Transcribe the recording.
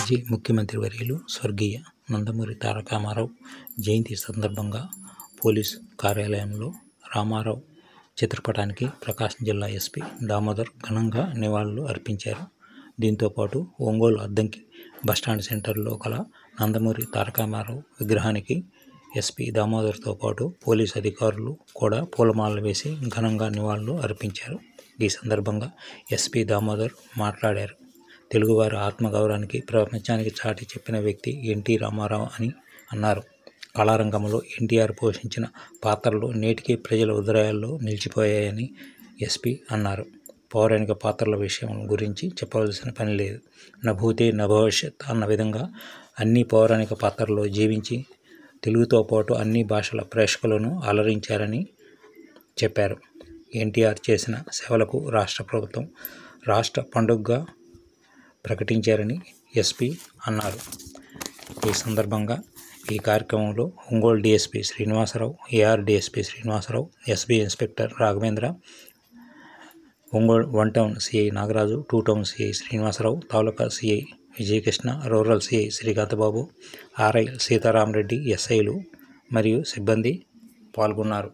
మాజీ ముఖ్యమంత్రి వర్యులు స్వర్గీయ నందమూరి తారక రామారావు జయంతి సందర్భంగా పోలీసు కార్యాలయంలో రామారావు చిత్రపటానికి ప్రకాశం జిల్లా ఎస్పీ దామోదర్ ఘనంగా నివాళులు అర్పించారు. దీంతోపాటు ఒంగోలు అద్దంకి బస్టాండ్ సెంటర్లో గల నందమూరి తారక రామారావు విగ్రహానికి ఎస్పీ దామోదర్తో పాటు పోలీసు అధికారులు కూడా పూలమాలలు వేసి ఘనంగా నివాళులు అర్పించారు. ఈ సందర్భంగా ఎస్పీ దామోదర్ మాట్లాడారు. తెలుగువారి ఆత్మగౌరవానికి ప్రపంచానికి చాటి చెప్పిన వ్యక్తి ఎన్టీ రామారావు అని అన్నారు. కళారంగంలో ఎన్టీఆర్ పోషించిన పాత్రలు నేటికీ ప్రజల హృదయాల్లో నిలిచిపోయాయని ఎస్పీ అన్నారు. పౌరాణిక పాత్రల విషయం గురించి చెప్పవలసిన పని లేదు. నభూతే నభవిష్యత్ అన్న విధంగా అన్ని పౌరాణిక పాత్రల్లో జీవించి తెలుగుతో పాటు అన్ని భాషల ప్రేక్షకులను అలరించారని చెప్పారు. ఎన్టీఆర్ చేసిన సేవలకు రాష్ట్ర ప్రభుత్వం రాష్ట్ర పండుగగా ప్రకటించారని ఎస్పీ అన్నారు. ఈ సందర్భంగా ఈ కార్యక్రమంలో Ongole DSP Srinivasarao, AR DSP Srinivasarao, SB inspector Raghavendra, Ongole 1 town CI Nagaraju, 2 town CI Srinivasarao, taluka CI Vijayakrishna, rural CI Srikanthababu, RI Sitaramareddy, ఎస్ఐలు మరియు సిబ్బంది పాల్గొన్నారు.